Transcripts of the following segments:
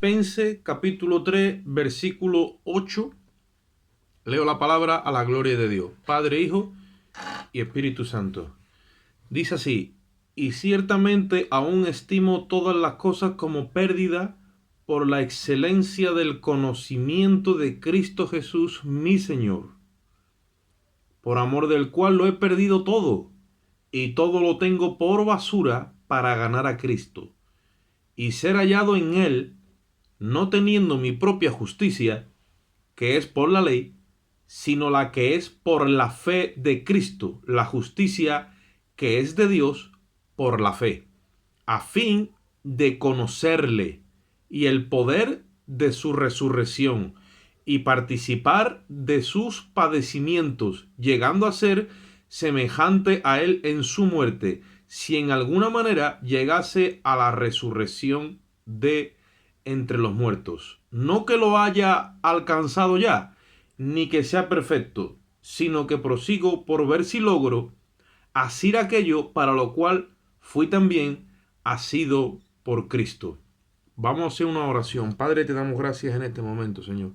Filipenses capítulo 3, versículo 8. Leo la palabra a la gloria de Dios, Padre, Hijo y Espíritu Santo. Dice así: y ciertamente aún estimo todas las cosas como pérdida por la excelencia del conocimiento de Cristo Jesús, mi Señor, por amor del cual lo he perdido todo, y todo lo tengo por basura para ganar a Cristo, y ser hallado en Él, no teniendo mi propia justicia, que es por la ley, sino la que es por la fe de Cristo, la justicia que es de Dios por la fe, a fin de conocerle y el poder de su resurrección y participar de sus padecimientos, llegando a ser semejante a él en su muerte, si en alguna manera llegase a la resurrección de entre los muertos. No que lo haya alcanzado ya, ni que sea perfecto, sino que prosigo por ver si logro asir aquello para lo cual fui también asido por Cristo. Vamos a hacer una oración. Padre, te damos gracias en este momento, Señor.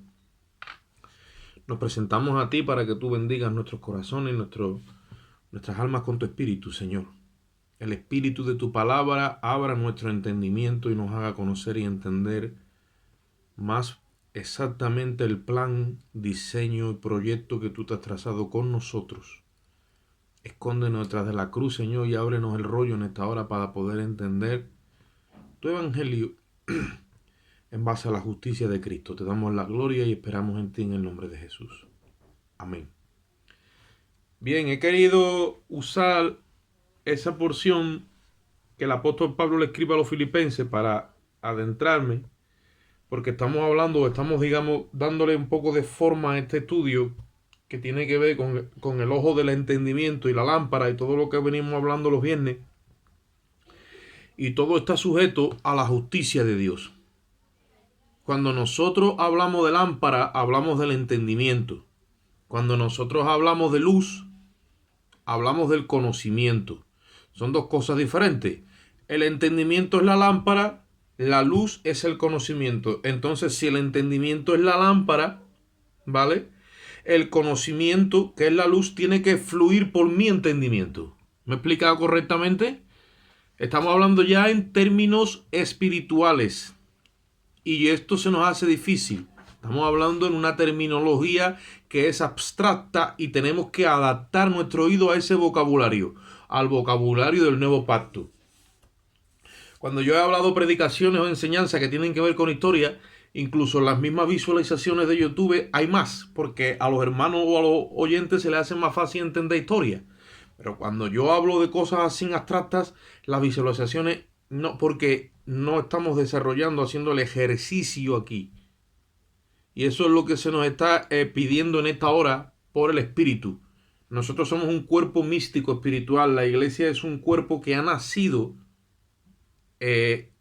Nos presentamos a ti para que tú bendigas nuestros corazones, nuestras almas con tu espíritu, Señor. El espíritu de tu palabra abra nuestro entendimiento y nos haga conocer y entender más exactamente el plan, diseño y proyecto que tú te has trazado con nosotros. Escóndenos detrás de la cruz, Señor, y ábrenos el rollo en esta hora para poder entender tu evangelio en base a la justicia de Cristo. Te damos la gloria y esperamos en ti en el nombre de Jesús. Amén. Bien, he querido usar esa porción que el apóstol Pablo le escribe a los filipenses para adentrarme, porque estamos, digamos, dándole un poco de forma a este estudio que tiene que ver con el ojo del entendimiento y la lámpara y todo lo que venimos hablando los viernes. Y todo está sujeto a la justicia de Dios. Cuando nosotros hablamos de lámpara, hablamos del entendimiento. Cuando nosotros hablamos de luz, hablamos del conocimiento. Son dos cosas diferentes. El entendimiento es la lámpara, la luz es el conocimiento. Entonces, si el entendimiento es la lámpara, ¿vale? El conocimiento, que es la luz, tiene que fluir por mi entendimiento. ¿Me he explicado correctamente? Estamos hablando ya en términos espirituales. Y esto se nos hace difícil. Estamos hablando en una terminología que es abstracta y tenemos que adaptar nuestro oído a ese vocabulario, al vocabulario del nuevo pacto. Cuando yo he hablado predicaciones o enseñanzas que tienen que ver con historia, incluso las mismas visualizaciones de YouTube hay más, porque a los hermanos o a los oyentes se les hace más fácil entender historia. Pero cuando yo hablo de cosas así abstractas, las visualizaciones no, porque no estamos desarrollando, haciendo el ejercicio aquí. Y eso es lo que se nos está pidiendo en esta hora por el Espíritu. Nosotros somos un cuerpo místico espiritual. La iglesia es un cuerpo que ha nacido de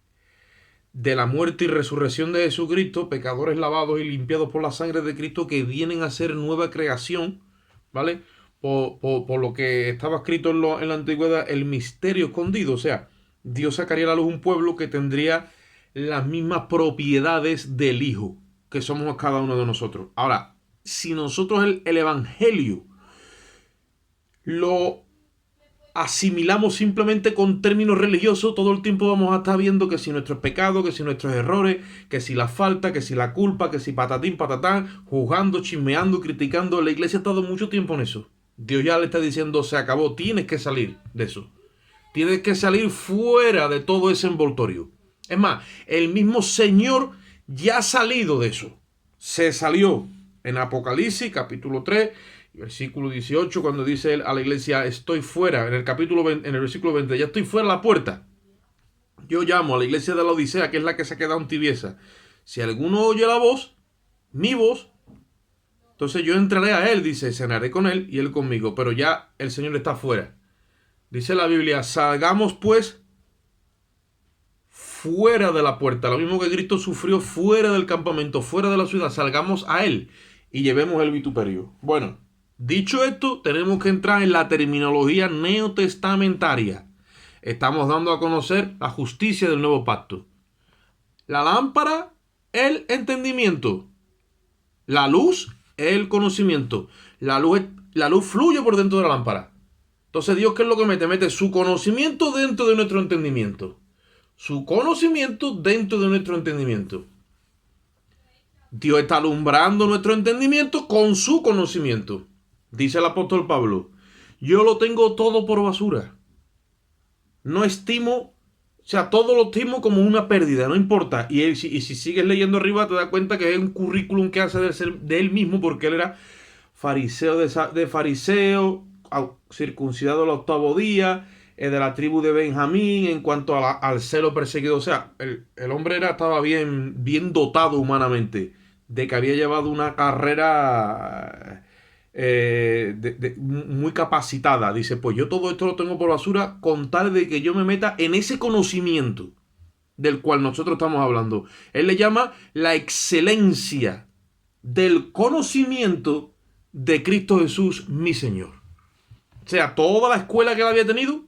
la muerte y resurrección de Jesucristo, pecadores lavados y limpiados por la sangre de Cristo, que vienen a ser nueva creación, ¿vale? Por lo que estaba escrito en la antigüedad, el misterio escondido. O sea, Dios sacaría a la luz un pueblo que tendría las mismas propiedades del Hijo, que somos cada uno de nosotros. Ahora, si nosotros el Evangelio lo asimilamos simplemente con términos religiosos, todo el tiempo vamos a estar viendo que si nuestros pecados, que si nuestros errores, que si la falta, que si la culpa, que si patatín, patatán, juzgando, chismeando, criticando. La iglesia ha estado mucho tiempo en eso. Dios ya le está diciendo, se acabó, tienes que salir de eso. Tienes que salir fuera de todo ese envoltorio. Es más, el mismo Señor ya ha salido de eso. Se salió en Apocalipsis capítulo 3, versículo 18, cuando dice él a la iglesia, estoy fuera, en el capítulo 20, en el versículo 20, ya estoy fuera de la puerta. Yo llamo a la iglesia de la Odisea, que es la que se ha quedado en tibieza. Si alguno oye la voz, mi voz, entonces yo entraré a él, dice, cenaré con él y él conmigo. Pero ya el Señor está fuera. Dice la Biblia, salgamos pues fuera de la puerta. Lo mismo que Cristo sufrió fuera del campamento, fuera de la ciudad. Salgamos a él y llevemos el vituperio. Bueno, dicho esto, tenemos que entrar en la terminología neotestamentaria. Estamos dando a conocer la justicia del nuevo pacto. La lámpara el entendimiento. La luz es el conocimiento. La luz fluye por dentro de la lámpara. Entonces, Dios, ¿qué es lo que mete? Mete su conocimiento dentro de nuestro entendimiento. Su conocimiento dentro de nuestro entendimiento. Dios está alumbrando nuestro entendimiento con su conocimiento. Dice el apóstol Pablo, yo lo tengo todo por basura. No estimo, o sea, todo lo estimo como una pérdida, no importa. Y si sigues leyendo arriba te das cuenta que es un currículum que hace de él mismo, porque él era fariseo de fariseo, circuncidado al 8º día, de la tribu de Benjamín, en cuanto al celo perseguido. O sea, el hombre estaba bien dotado humanamente, de que había llevado una carrera muy capacitada. Dice, pues yo todo esto lo tengo por basura con tal de que yo me meta en ese conocimiento del cual nosotros estamos hablando. Él le llama la excelencia del conocimiento de Cristo Jesús, mi Señor. O sea, toda la escuela que él había tenido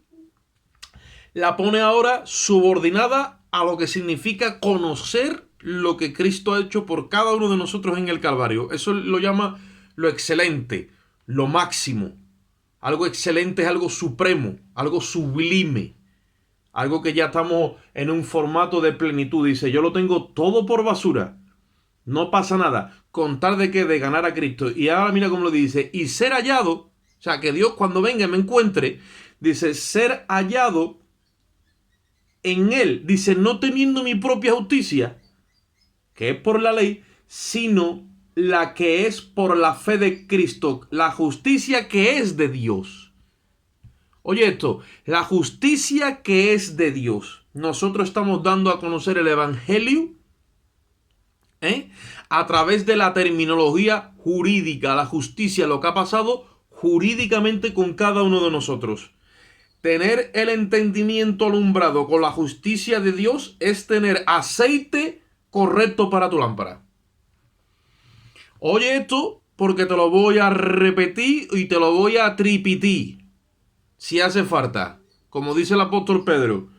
la pone ahora subordinada a lo que significa conocer lo que Cristo ha hecho por cada uno de nosotros en el Calvario. Eso lo llama lo excelente, lo máximo. Algo excelente es algo supremo, algo sublime, algo que ya estamos en un formato de plenitud. Dice, yo lo tengo todo por basura, no pasa nada, con tal de que de ganar a Cristo. Y ahora mira cómo lo dice, y ser hallado, o sea, que Dios cuando venga y me encuentre, dice, ser hallado en Él, dice, no teniendo mi propia justicia, que es por la ley, sino la que es por la fe de Cristo, la justicia que es de Dios. Oye esto, la justicia que es de Dios. Nosotros estamos dando a conocer el Evangelio a través de la terminología jurídica, la justicia, lo que ha pasado jurídicamente con cada uno de nosotros. Tener el entendimiento alumbrado con la justicia de Dios es tener aceite correcto para tu lámpara. Oye esto porque te lo voy a repetir y te lo voy a tripitir si hace falta. Como dice el apóstol Pedro,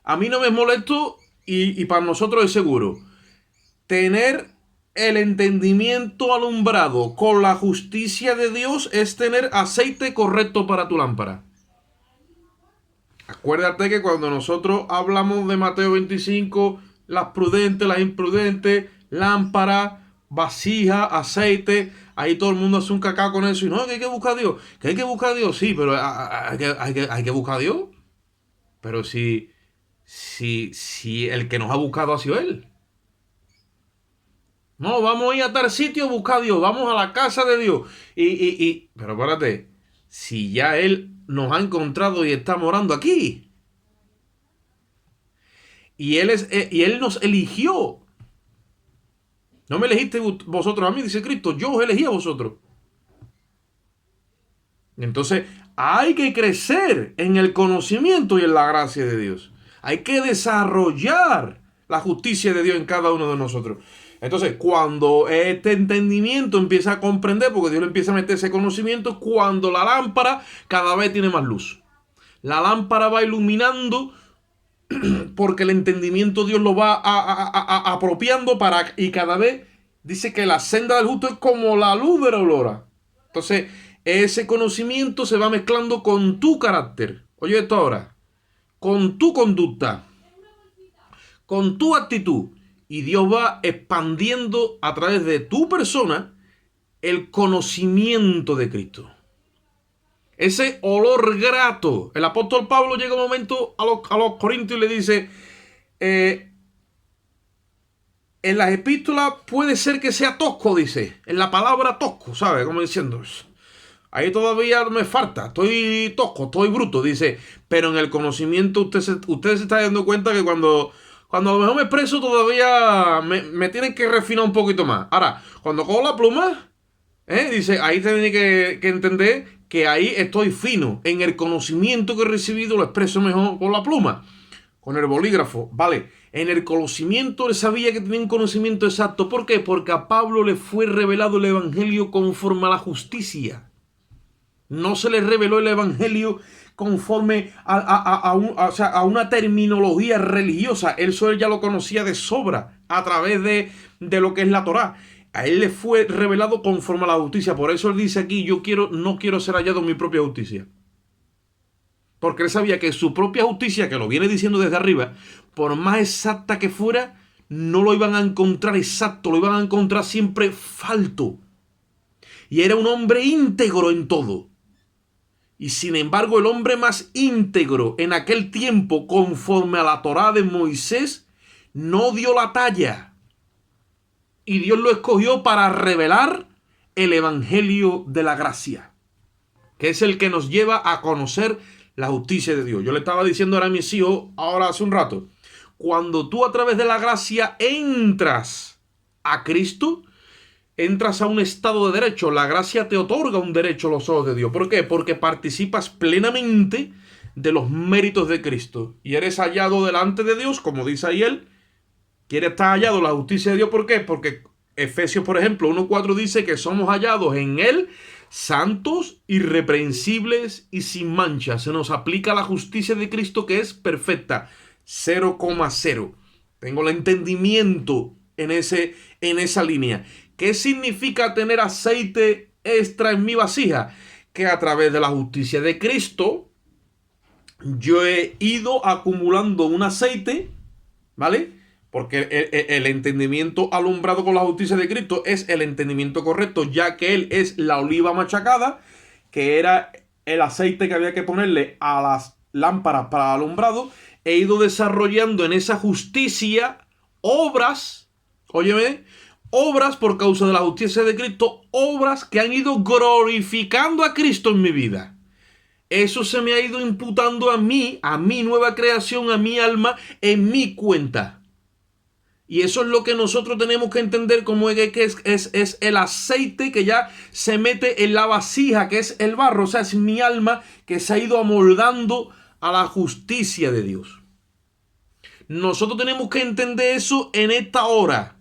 a mí no me molesto y para nosotros es seguro. Tener el entendimiento alumbrado con la justicia de Dios es tener aceite correcto para tu lámpara. Acuérdate que cuando nosotros hablamos de Mateo 25, las prudentes, las imprudentes, lámpara, vasija, aceite, ahí todo el mundo hace un cacao con eso y no, que hay que buscar a Dios, que hay que buscar a Dios, sí, pero hay que buscar a Dios. Pero si el que nos ha buscado ha sido Él. No, vamos a ir a tal sitio a buscar a Dios, vamos a la casa de Dios. Pero espérate, si ya Él nos ha encontrado y está morando aquí. Y Él nos eligió. No me elegiste vosotros a mí, dice Cristo, yo os elegí a vosotros. Entonces, hay que crecer en el conocimiento y en la gracia de Dios. Hay que desarrollar la justicia de Dios en cada uno de nosotros. Entonces, cuando este entendimiento empieza a comprender, porque Dios le empieza a meter ese conocimiento, cuando la lámpara cada vez tiene más luz. La lámpara va iluminando porque el entendimiento Dios lo va apropiando y cada vez dice que la senda del justo es como la luz de la aurora. Entonces, ese conocimiento se va mezclando con tu carácter. Oye esto ahora. Con tu conducta. Con tu actitud. Y Dios va expandiendo a través de tu persona el conocimiento de Cristo. Ese olor grato. El apóstol Pablo llega un momento a los Corintios y le dice, en las epístolas puede ser que sea tosco, dice. En la palabra tosco, ¿sabes? Como diciendo, ahí todavía me falta, estoy tosco, estoy bruto, dice. Pero en el conocimiento usted se está dando cuenta que cuando a lo mejor me expreso todavía me tienen que refinar un poquito más. Ahora, cuando cojo la pluma, dice, ahí tiene que entender que ahí estoy fino. En el conocimiento que he recibido lo expreso mejor con la pluma, con el bolígrafo, ¿vale? En el conocimiento él sabía que tenía un conocimiento exacto. ¿Por qué? Porque a Pablo le fue revelado el evangelio conforme a la justicia. No se le reveló el evangelio conforme a una terminología religiosa. Él ya lo conocía de sobra a través de de lo que es la Torá. A él le fue revelado conforme a la justicia. Por eso él dice aquí, no quiero ser hallado en mi propia justicia. Porque él sabía que su propia justicia, que lo viene diciendo desde arriba, por más exacta que fuera, no lo iban a encontrar exacto, lo iban a encontrar siempre falto. Y era un hombre íntegro en todo. Y sin embargo, el hombre más íntegro en aquel tiempo, conforme a la Torá de Moisés, no dio la talla. Y Dios lo escogió para revelar el evangelio de la gracia, que es el que nos lleva a conocer la justicia de Dios. Yo le estaba diciendo ahora a mis hijos, ahora hace un rato, cuando tú a través de la gracia entras a Cristo, entras a un estado de derecho. La gracia te otorga un derecho a los ojos de Dios. ¿Por qué? Porque participas plenamente de los méritos de Cristo. Y eres hallado delante de Dios, como dice ahí él. Quiere estar hallado la justicia de Dios. ¿Por qué? Porque Efesios, por ejemplo, 1:4 dice que somos hallados en él santos, irreprensibles y sin mancha. Se nos aplica la justicia de Cristo, que es perfecta. 0,0. Tengo el entendimiento en esa línea. ¿Qué significa tener aceite extra en mi vasija? Que a través de la justicia de Cristo yo he ido acumulando un aceite, ¿vale? Porque el entendimiento alumbrado con la justicia de Cristo es el entendimiento correcto, ya que Él es la oliva machacada, que era el aceite que había que ponerle a las lámparas para el alumbrado. He ido desarrollando en esa justicia obras, óyeme, obras por causa de la justicia de Cristo, obras que han ido glorificando a Cristo en mi vida. Eso se me ha ido imputando a mí, a mi nueva creación, a mi alma, en mi cuenta. Y eso es lo que nosotros tenemos que entender como es el aceite que ya se mete en la vasija, que es el barro. O sea, es mi alma que se ha ido amoldando a la justicia de Dios. Nosotros tenemos que entender eso en esta hora.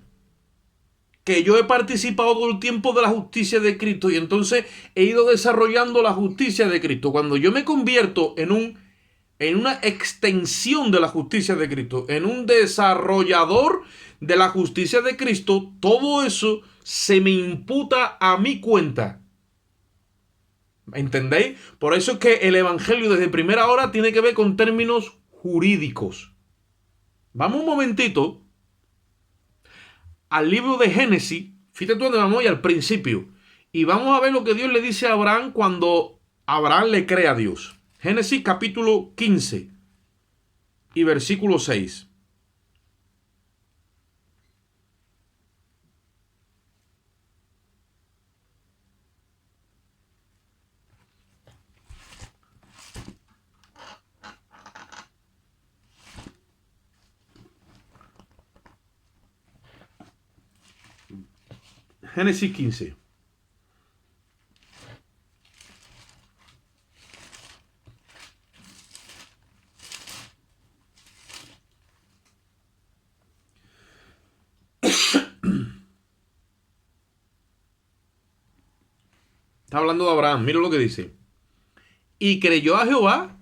Que yo he participado todo el tiempo de la justicia de Cristo y entonces he ido desarrollando la justicia de Cristo. Cuando yo me convierto en una extensión de la justicia de Cristo, en un desarrollador de la justicia de Cristo, todo eso se me imputa a mi cuenta. ¿Entendéis? Por eso es que el evangelio desde primera hora tiene que ver con términos jurídicos. Vamos un momentito al libro de Génesis, fíjate dónde vamos y al principio, y vamos a ver lo que Dios le dice a Abraham cuando Abraham le cree a Dios. Génesis capítulo 15 y versículo 6. Génesis 15. Está hablando de Abraham. Mira lo que dice. Y creyó a Jehová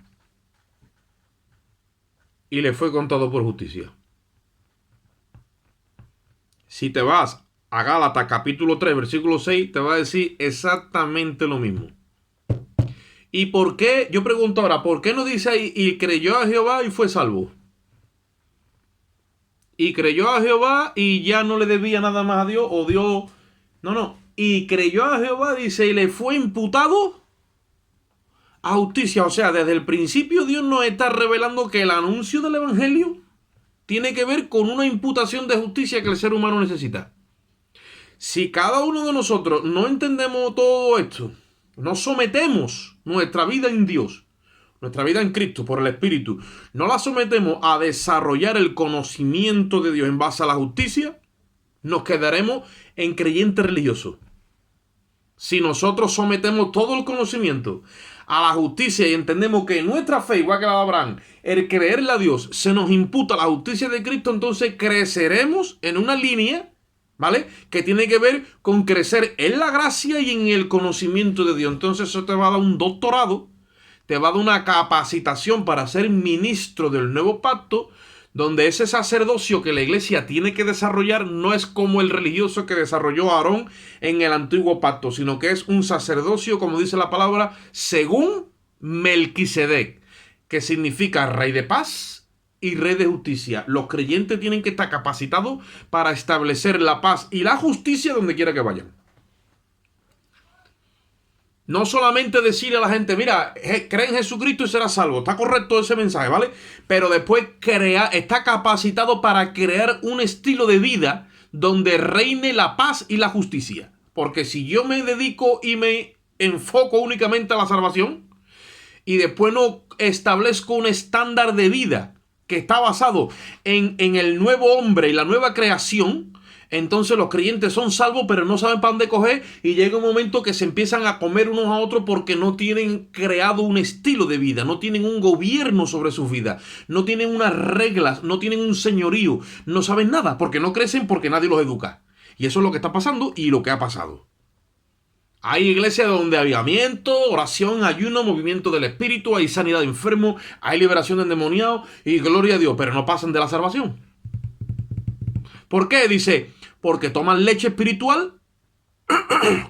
y le fue contado por justicia. Si te vas a Gálatas capítulo 3, versículo 6, te va a decir exactamente lo mismo. ¿Y por qué? Yo pregunto ahora, ¿por qué no dice ahí y creyó a Jehová y fue salvo? Y creyó a Jehová y ya no le debía nada más a Dios, o Dios... No. Y creyó a Jehová, dice, y le fue imputado a justicia. O sea, desde el principio Dios nos está revelando que el anuncio del evangelio tiene que ver con una imputación de justicia que el ser humano necesita. Si cada uno de nosotros no entendemos todo esto, no sometemos nuestra vida en Dios, nuestra vida en Cristo por el Espíritu, no la sometemos a desarrollar el conocimiento de Dios en base a la justicia, nos quedaremos en creyentes religiosos. Si nosotros sometemos todo el conocimiento a la justicia y entendemos que nuestra fe, igual que la de Abraham, el creerle a Dios, se nos imputa la justicia de Cristo, entonces creceremos en una línea, ¿vale? Que tiene que ver con crecer en la gracia y en el conocimiento de Dios. Entonces eso te va a dar un doctorado, te va a dar una capacitación para ser ministro del nuevo pacto, donde ese sacerdocio que la iglesia tiene que desarrollar no es como el religioso que desarrolló Aarón en el antiguo pacto, sino que es un sacerdocio, como dice la palabra, según Melquisedec, que significa rey de paz y rey de justicia. Los creyentes tienen que estar capacitados para establecer la paz y la justicia donde quiera que vayan. No solamente decirle a la gente, mira, cree en Jesucristo y serás salvo. Está correcto ese mensaje, ¿vale? Pero después está capacitado para crear un estilo de vida donde reine la paz y la justicia. Porque si yo me dedico y me enfoco únicamente a la salvación y después no establezco un estándar de vida que está basado en el nuevo hombre y la nueva creación, entonces los creyentes son salvos pero no saben para dónde coger y llega un momento que se empiezan a comer unos a otros porque no tienen creado un estilo de vida, no tienen un gobierno sobre sus vidas, no tienen unas reglas, no tienen un señorío, no saben nada porque no crecen, porque nadie los educa. Y eso es lo que está pasando y lo que ha pasado. Hay iglesias donde hay avivamiento, oración, ayuno, movimiento del espíritu, hay sanidad de enfermos, hay liberación de endemoniados y gloria a Dios, pero no pasan de la salvación. ¿Por qué? Dice, porque toman leche espiritual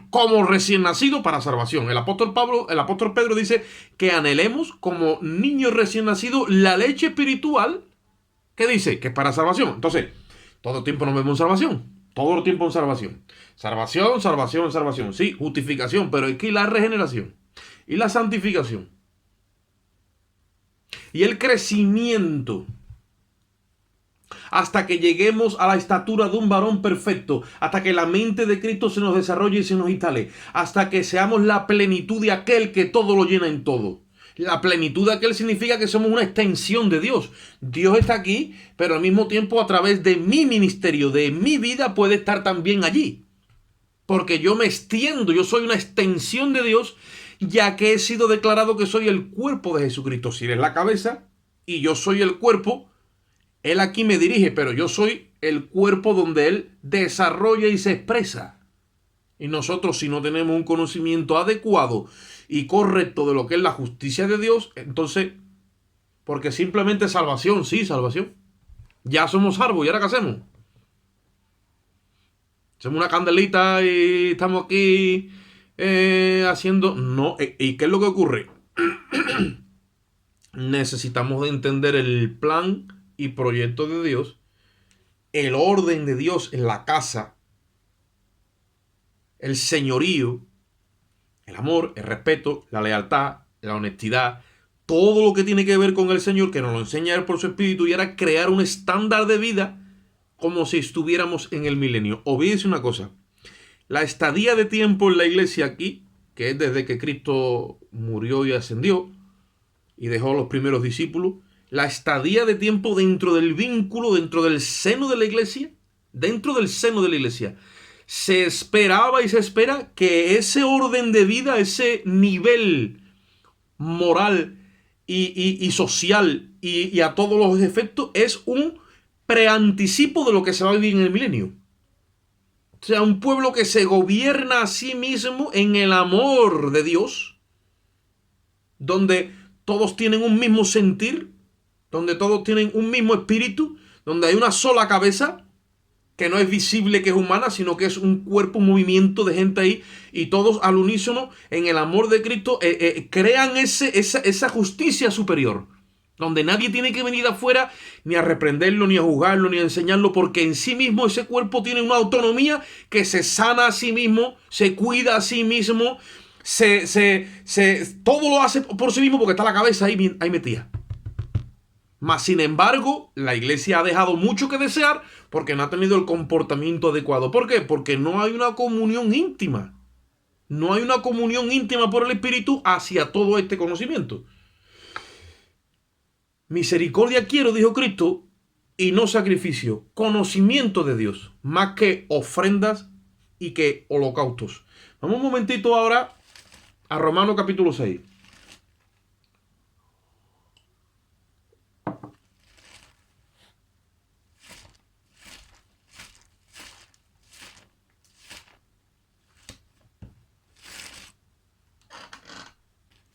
como recién nacido para salvación. El apóstol Pedro dice que anhelemos como niños recién nacidos la leche espiritual, que dice que es para salvación. Entonces, todo el tiempo nos vemos en salvación. Todo el tiempo en salvación. Salvación, salvación, salvación. Sí, justificación, pero aquí la regeneración y la santificación y el crecimiento hasta que lleguemos a la estatura de un varón perfecto, hasta que la mente de Cristo se nos desarrolle y se nos instale, hasta que seamos la plenitud de aquel que todo lo llena en todo. La plenitud de aquel significa que somos una extensión de Dios. Dios está aquí, pero al mismo tiempo a través de mi ministerio, de mi vida, puede estar también allí. Porque yo me extiendo, yo soy una extensión de Dios, ya que he sido declarado que soy el cuerpo de Jesucristo. Si Él es la cabeza y yo soy el cuerpo, Él aquí me dirige, pero yo soy el cuerpo donde Él desarrolla y se expresa. Y nosotros, si no tenemos un conocimiento adecuado y correcto de lo que es la justicia de Dios, entonces, porque simplemente salvación, sí, salvación. Ya somos salvos, ¿y ahora qué hacemos? Hacemos una candelita y estamos aquí haciendo... No, ¿y qué es lo que ocurre? Necesitamos de entender el plan y proyecto de Dios, el orden de Dios en la casa, el señorío, el amor, el respeto, la lealtad, la honestidad, todo lo que tiene que ver con el Señor, que nos lo enseña Él por su Espíritu, y era crear un estándar de vida como si estuviéramos en el milenio. Olvídese una cosa, la estadía de tiempo en la iglesia aquí, que es desde que Cristo murió y ascendió y dejó a los primeros discípulos, la estadía de tiempo dentro del vínculo, dentro del seno de la iglesia, se esperaba y se espera que ese orden de vida, ese nivel moral y social y a todos los efectos es un preanticipo de lo que se va a vivir en el milenio. O sea, un pueblo que se gobierna a sí mismo en el amor de Dios, donde todos tienen un mismo sentir, donde todos tienen un mismo espíritu, donde hay una sola cabeza, que no es visible que es humana, sino que es un cuerpo, un movimiento de gente ahí, y todos al unísono, en el amor de Cristo, crean esa justicia superior, donde nadie tiene que venir de afuera ni a reprenderlo, ni a juzgarlo, ni a enseñarlo, porque en sí mismo ese cuerpo tiene una autonomía que se sana a sí mismo, se cuida a sí mismo, todo lo hace por sí mismo porque está la cabeza ahí metida. Mas, sin embargo, la iglesia ha dejado mucho que desear porque no ha tenido el comportamiento adecuado. ¿Por qué? Porque no hay una comunión íntima. No hay una comunión íntima por el Espíritu hacia todo este conocimiento. Misericordia quiero, dijo Cristo, y no sacrificio. Conocimiento de Dios, más que ofrendas y que holocaustos. Vamos un momentito ahora a Romanos capítulo 6.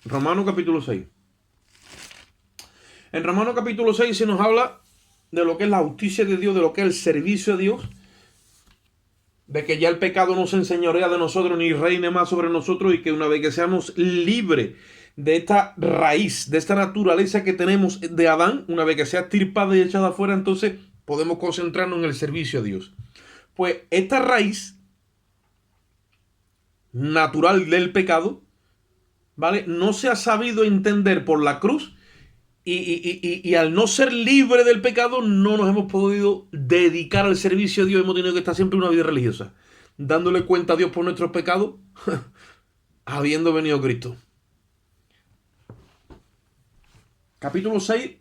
Romanos capítulo 6. En Romanos capítulo 6 se nos habla de lo que es la justicia de Dios, de lo que es el servicio a Dios, de que ya el pecado no se enseñorea de nosotros ni reine más sobre nosotros, y que una vez que seamos libres de esta raíz, de esta naturaleza que tenemos de Adán, una vez que sea extirpada y echada afuera, entonces podemos concentrarnos en el servicio a Dios. Pues esta raíz natural del pecado, ¿vale?, no se ha sabido entender por la cruz, y al no ser libre del pecado no nos hemos podido dedicar al servicio a Dios. Hemos tenido que estar siempre una vida religiosa, dándole cuenta a Dios por nuestros pecados, habiendo venido Cristo. Capítulo 6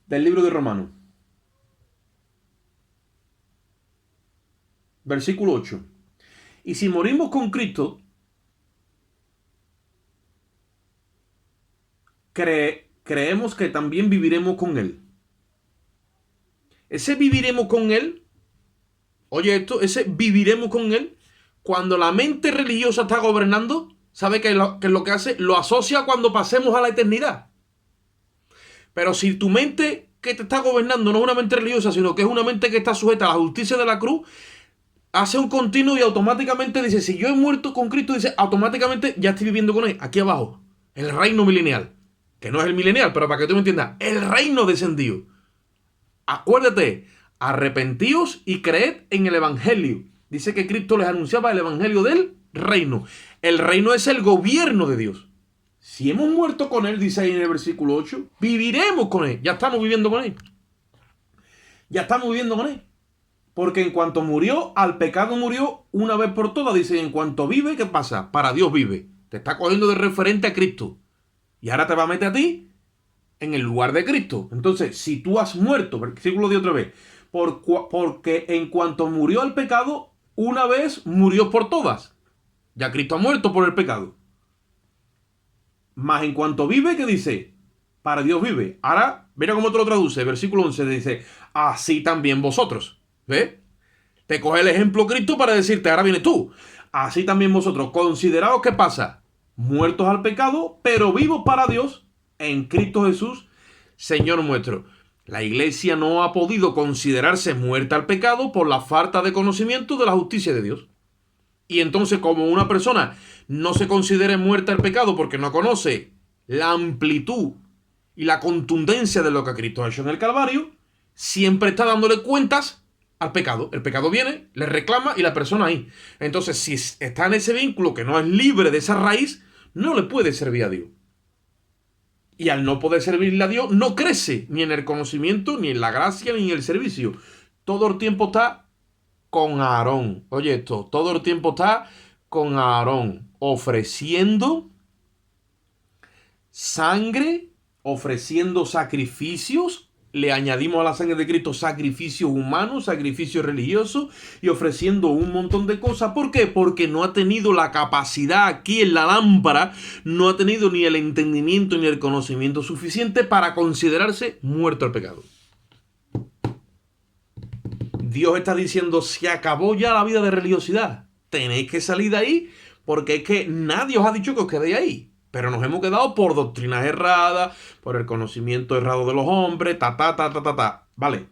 del libro de Romanos. Versículo 8. Y si morimos con Cristo, creemos que también viviremos con Él. Ese viviremos con Él, oye esto, ese viviremos con Él, cuando la mente religiosa está gobernando, ¿sabe qué es lo que hace? Lo asocia cuando pasemos a la eternidad. Pero si tu mente que te está gobernando no es una mente religiosa, sino que es una mente que está sujeta a la justicia de la cruz, hace un continuo y automáticamente dice, si yo he muerto con Cristo, dice, automáticamente ya estoy viviendo con Él, aquí abajo, el reino milenial. Que no es el milenial, pero para que tú me entiendas, el reino descendido. Acuérdate, arrepentíos y creed en el evangelio. Dice que Cristo les anunciaba el evangelio del reino. El reino es el gobierno de Dios. Si hemos muerto con Él, dice ahí en el versículo 8, viviremos con Él. Ya estamos viviendo con Él. Ya estamos viviendo con Él. Porque en cuanto murió, al pecado murió una vez por todas. Dice, en cuanto vive, ¿qué pasa? Para Dios vive. Te está cogiendo de referente a Cristo. Y ahora te va a meter a ti en el lugar de Cristo. Entonces, si tú has muerto, versículo de otra vez, porque en cuanto murió el pecado, una vez murió por todas. Ya Cristo ha muerto por el pecado. Más en cuanto vive, ¿qué dice? Para Dios vive. Ahora, mira cómo te lo traduce. Versículo 11 dice, así también vosotros. ¿Ves? Te coge el ejemplo Cristo para decirte, ahora vienes tú. Así también vosotros. Consideraos qué pasa. Muertos al pecado, pero vivos para Dios en Cristo Jesús, Señor nuestro. La iglesia no ha podido considerarse muerta al pecado por la falta de conocimiento de la justicia de Dios. Y entonces, como una persona no se considere muerta al pecado porque no conoce la amplitud y la contundencia de lo que Cristo ha hecho en el Calvario, siempre está dándole cuentas al pecado. El pecado viene, le reclama y la persona ahí. Entonces, si está en ese vínculo que no es libre de esa raíz, no le puede servir a Dios. Y al no poder servirle a Dios, no crece ni en el conocimiento, ni en la gracia, ni en el servicio. Todo el tiempo está con Aarón. Oye esto, todo el tiempo está con Aarón, ofreciendo sangre, ofreciendo sacrificios. Le añadimos a la sangre de Cristo sacrificios humanos, sacrificios religiosos, y ofreciendo un montón de cosas. ¿Por qué? Porque no ha tenido la capacidad aquí en la lámpara, no ha tenido ni el entendimiento ni el conocimiento suficiente para considerarse muerto al pecado. Dios está diciendo, se acabó ya la vida de religiosidad. Tenéis que salir de ahí, porque es que nadie os ha dicho que os quedéis ahí. Pero nos hemos quedado por doctrinas erradas, por el conocimiento errado de los hombres, Vale.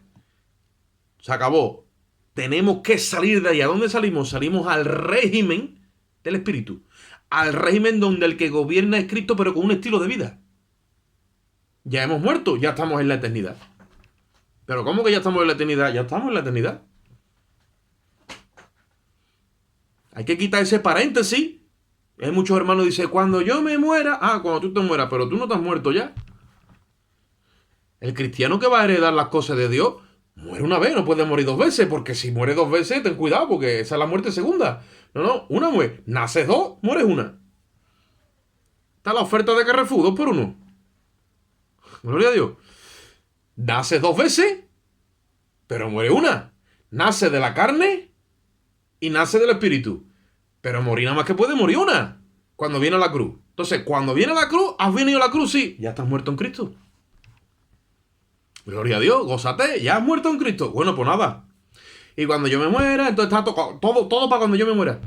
Se acabó. Tenemos que salir de ahí. ¿A dónde salimos? Salimos al régimen del Espíritu. Al régimen donde el que gobierna es Cristo, pero con un estilo de vida. Ya hemos muerto, ya estamos en la eternidad. ¿Pero cómo que ya estamos en la eternidad? Ya estamos en la eternidad. Hay que quitar ese paréntesis. Hay muchos hermanos que dicen, cuando yo me muera, cuando tú te mueras, pero tú no te has muerto ya. El cristiano que va a heredar las cosas de Dios, muere una vez, no puede morir dos veces, porque si muere dos veces, ten cuidado, porque esa es la muerte segunda. No, una muere. Naces dos, mueres una. Está la oferta de Carrefour, 2 por 1. Gloria a Dios. Naces dos veces, pero muere una. Nace de la carne y nace del espíritu. Pero morir nada más que puede morir una. Cuando viene a la cruz. Entonces, cuando viene a la cruz, has venido a la cruz, sí. Ya estás muerto en Cristo. Gloria a Dios, gózate. Ya has muerto en Cristo. Bueno, pues nada. Y cuando yo me muera, entonces está todo para cuando yo me muera.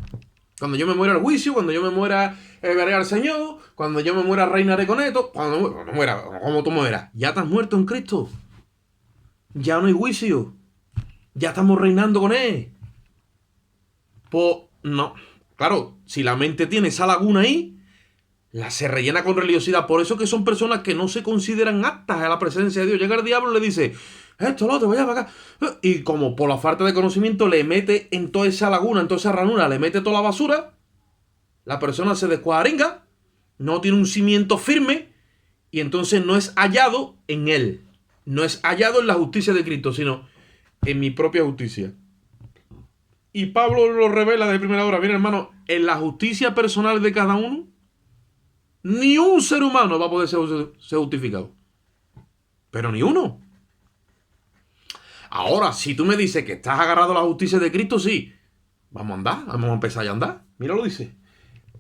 Cuando yo me muera el juicio, cuando yo me muera veré al Señor, cuando yo me muera reinaré con esto, cuando muera, como tú mueras. Ya estás muerto en Cristo. Ya no hay juicio. Ya estamos reinando con Él. Pues no. Claro, si la mente tiene esa laguna ahí, la se rellena con religiosidad. Por eso que son personas que no se consideran aptas a la presencia de Dios. Llega el diablo y le dice, esto, lo otro, vaya para acá. Y como por la falta de conocimiento le mete en toda esa laguna, en toda esa ranura, le mete toda la basura, la persona se descuadringa, no tiene un cimiento firme y entonces no es hallado en él. No es hallado en la justicia de Cristo, sino en mi propia justicia. Y Pablo lo revela de primera hora. Mira, hermano, en la justicia personal de cada uno, ni un ser humano va a poder ser justificado. Pero ni uno. Ahora, si tú me dices que estás agarrado a la justicia de Cristo, sí. Vamos a andar, vamos a empezar a andar. Mira lo dice.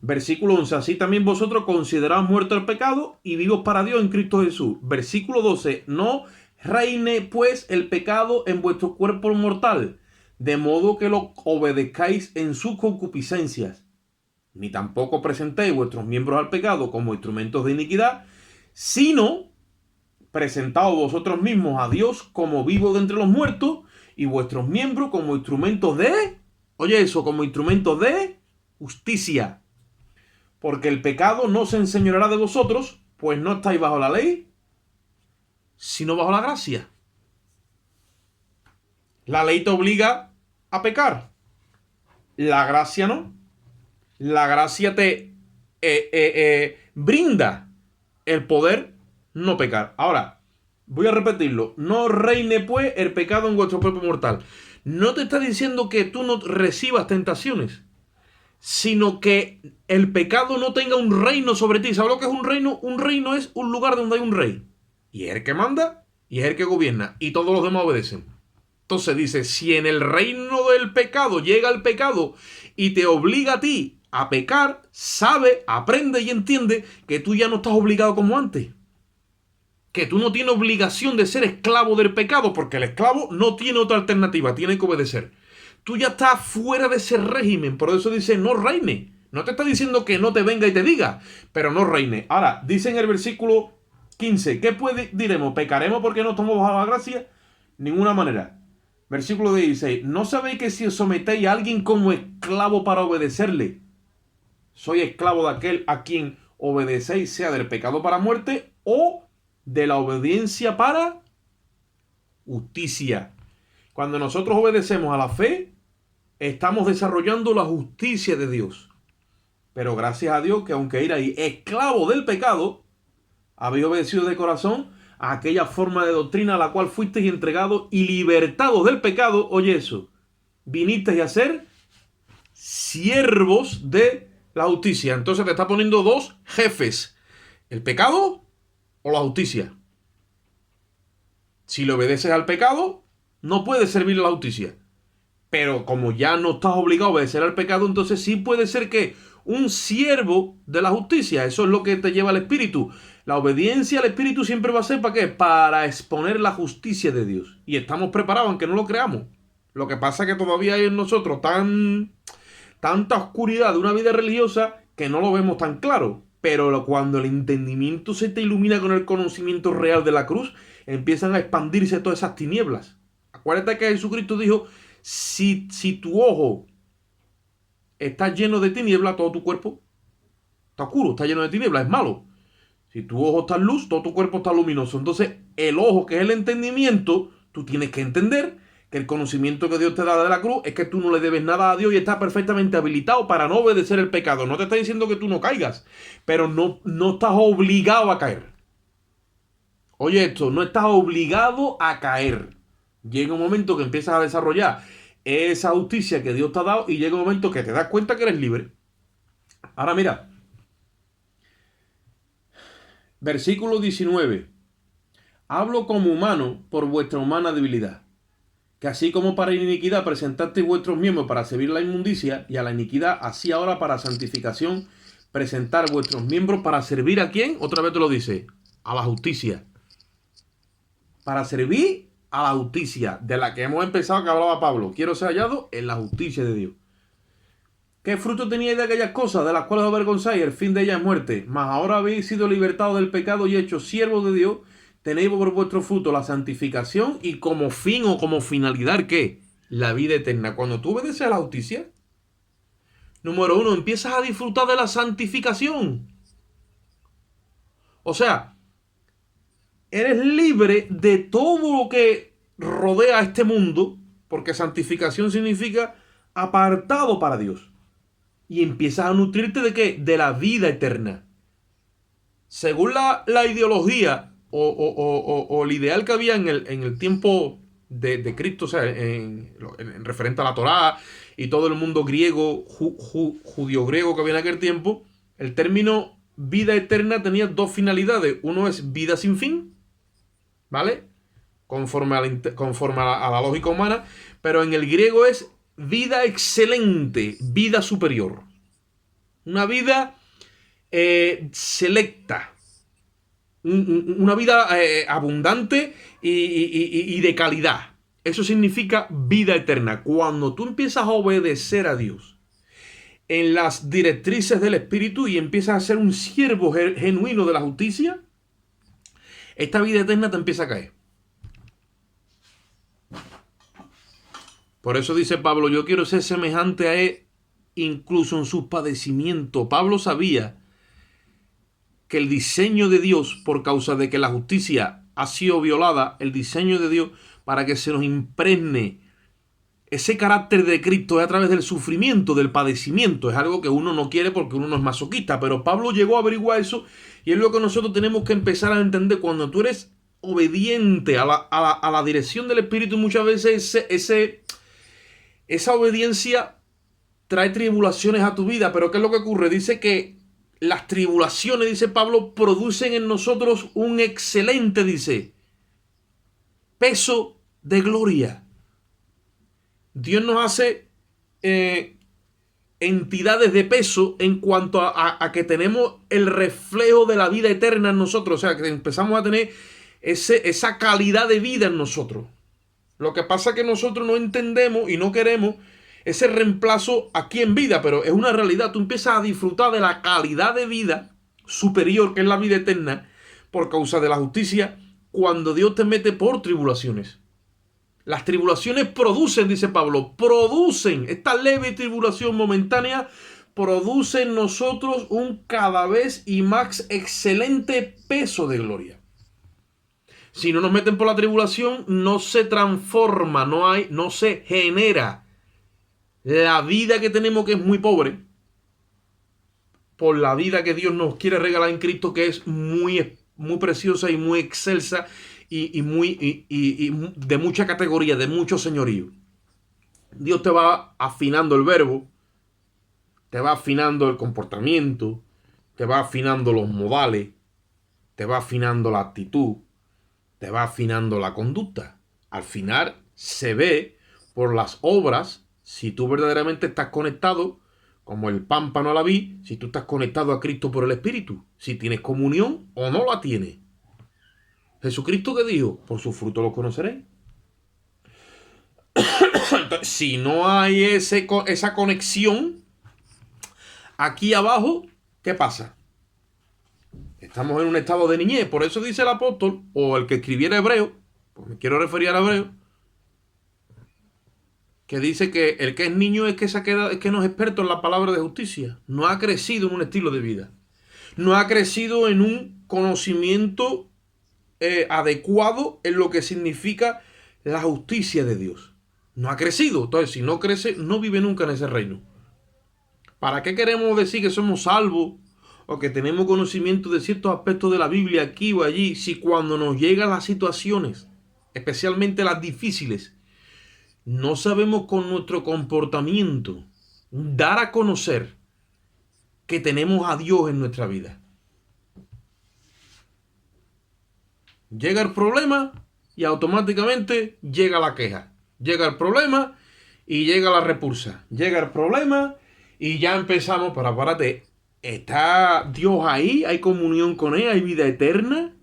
Versículo 11. Así también vosotros consideraos muertos al pecado y vivos para Dios en Cristo Jesús. Versículo 12. No reine pues el pecado en vuestro cuerpo mortal, de modo que lo obedezcáis en sus concupiscencias. Ni tampoco presentéis vuestros miembros al pecado como instrumentos de iniquidad, sino presentaos vosotros mismos a Dios como vivos de entre los muertos y vuestros miembros como instrumentos de, oye eso, como instrumentos de justicia. Porque el pecado no se enseñoreará de vosotros, pues no estáis bajo la ley, sino bajo la gracia. La ley te obliga a pecar. La gracia no. La gracia te brinda el poder no pecar. Ahora, voy a repetirlo. No reine pues el pecado en vuestro cuerpo mortal. No te está diciendo que tú no recibas tentaciones, sino que el pecado no tenga un reino sobre ti. ¿Sabes lo que es un reino? Un reino es un lugar donde hay un rey. Y es el que manda y es el que gobierna. Y todos los demás obedecen. Entonces dice, si en el reino del pecado llega el pecado y te obliga a ti a pecar, sabe, aprende y entiende que tú ya no estás obligado como antes. Que tú no tienes obligación de ser esclavo del pecado, porque el esclavo no tiene otra alternativa, tiene que obedecer. Tú ya estás fuera de ese régimen, por eso dice no reine. No te está diciendo que no te venga y te diga, pero no reine. Ahora, dice en el versículo 15, ¿qué diremos? ¿Pecaremos porque no estamos bajo la gracia? Ninguna manera. Versículo 16, ¿no sabéis que si os sometéis a alguien como esclavo para obedecerle, soy esclavo de aquel a quien obedecéis, sea del pecado para muerte o de la obediencia para justicia? Cuando nosotros obedecemos a la fe, estamos desarrollando la justicia de Dios. Pero gracias a Dios que aunque erais esclavo del pecado, habéis obedecido de corazón a aquella forma de doctrina a la cual fuisteis entregados y libertados del pecado. Oye eso, vinisteis a ser siervos de la justicia. Entonces te está poniendo dos jefes, el pecado o la justicia. Si le obedeces al pecado, no puedes servir a la justicia. Pero como ya no estás obligado a obedecer al pecado, entonces sí puede ser que un siervo de la justicia. Eso es lo que te lleva al Espíritu. La obediencia al Espíritu siempre va a ser ¿para qué? Para exponer la justicia de Dios. Y estamos preparados, aunque no lo creamos. Lo que pasa es que todavía hay en nosotros tanta oscuridad de una vida religiosa que no lo vemos tan claro. Pero cuando el entendimiento se te ilumina con el conocimiento real de la cruz, empiezan a expandirse todas esas tinieblas. Acuérdate que Jesucristo dijo, si tu ojo está lleno de tiniebla, todo tu cuerpo está oscuro, está lleno de tiniebla, es malo. Si tu ojo está en luz, todo tu cuerpo está luminoso. Entonces, el ojo, que es el entendimiento, tú tienes que entender que el conocimiento que Dios te da de la cruz es que tú no le debes nada a Dios y estás perfectamente habilitado para no obedecer el pecado. No te está diciendo que tú no caigas, pero no estás obligado a caer. Oye esto, no estás obligado a caer. Llega un momento que empiezas a desarrollar esa justicia que Dios te ha dado y llega un momento que te das cuenta que eres libre. Ahora mira, versículo 19. Hablo como humano por vuestra humana debilidad, que así como para iniquidad presentasteis vuestros miembros para servir la inmundicia, y a la iniquidad, así ahora para santificación presentar vuestros miembros para servir ¿a quién? Otra vez te lo dice, a la justicia. Para servir a la justicia de la que hemos empezado, que hablaba Pablo. Quiero ser hallado en la justicia de Dios. ¿Qué fruto teníais de aquellas cosas de las cuales os avergonzáis? El fin de ellas es muerte. Mas ahora habéis sido libertados del pecado y hechos siervos de Dios. Tenéis por vuestro fruto la santificación y como fin o como finalidad, ¿qué? La vida eterna. Cuando tú obedeces a la justicia, número uno, empiezas a disfrutar de la santificación. O sea, eres libre de todo lo que rodea este mundo, porque santificación significa apartado para Dios. Y empiezas a nutrirte ¿de qué? De la vida eterna. Según la ideología o el ideal que había en el tiempo de Cristo, o sea, en referente a la Torá y todo el mundo griego, judío-griego que había en aquel tiempo, el término vida eterna tenía dos finalidades. Uno es vida sin fin, ¿vale? Conforme a la lógica humana, pero en el griego es vida excelente, vida superior. Una vida selecta. Una vida abundante y de calidad. Eso significa vida eterna. Cuando tú empiezas a obedecer a Dios en las directrices del Espíritu y empiezas a ser un siervo genuino de la justicia, esta vida eterna te empieza a caer. Por eso dice Pablo, yo quiero ser semejante a él incluso en sus padecimientos. Pablo sabía que el diseño de Dios, por causa de que la justicia ha sido violada, el diseño de Dios para que se nos impregne ese carácter de Cristo es a través del sufrimiento, del padecimiento. Es algo que uno no quiere porque uno no es masoquista, pero Pablo llegó a averiguar eso y es lo que nosotros tenemos que empezar a entender. Cuando tú eres obediente a la dirección del Espíritu, muchas veces esa obediencia trae tribulaciones a tu vida. Pero ¿qué es lo que ocurre? Dice que las tribulaciones, dice Pablo, producen en nosotros un excelente, dice, peso de gloria. Dios nos hace entidades de peso en cuanto a que tenemos el reflejo de la vida eterna en nosotros. O sea, que empezamos a tener esa calidad de vida en nosotros. Lo que pasa es que nosotros no entendemos y no queremos ese reemplazo aquí en vida, pero es una realidad. Tú empiezas a disfrutar de la calidad de vida superior, que es la vida eterna, por causa de la justicia, cuando Dios te mete por tribulaciones. Las tribulaciones producen, dice Pablo, producen, esta leve tribulación momentánea produce en nosotros un cada vez y más excelente peso de gloria. Si no nos meten por la tribulación, no se transforma, no se genera la vida que tenemos, que es muy pobre, por la vida que Dios nos quiere regalar en Cristo, que es muy, muy preciosa y muy excelsa y de mucha categoría, de mucho señorío. Dios te va afinando el verbo, te va afinando el comportamiento, te va afinando los modales, te va afinando la actitud, te va afinando la conducta. Al final se ve por las obras si tú verdaderamente estás conectado, como el pámpano a la vid, si tú estás conectado a Cristo por el Espíritu, si tienes comunión o no la tienes. Jesucristo, ¿qué dijo? Por sus frutos los conoceréis. Entonces, si no hay esa conexión aquí abajo, ¿qué pasa? Estamos en un estado de niñez. Por eso dice el apóstol, o el que escribiera Hebreo, pues me quiero referir a Hebreo, que dice que el que es niño es que no es experto en la palabra de justicia. No ha crecido en un estilo de vida. No ha crecido en un conocimiento adecuado en lo que significa la justicia de Dios. No ha crecido. Entonces, si no crece, no vive nunca en ese reino. ¿Para qué queremos decir que somos salvos o que tenemos conocimiento de ciertos aspectos de la Biblia aquí o allí, si cuando nos llegan las situaciones, especialmente las difíciles, no sabemos con nuestro comportamiento dar a conocer que tenemos a Dios en nuestra vida? Llega el problema y automáticamente llega la queja. Llega el problema y llega la repulsa. Llega el problema y ya empezamos, pero apárate, ¿está Dios ahí? ¿Hay comunión con Él? ¿Hay vida eterna?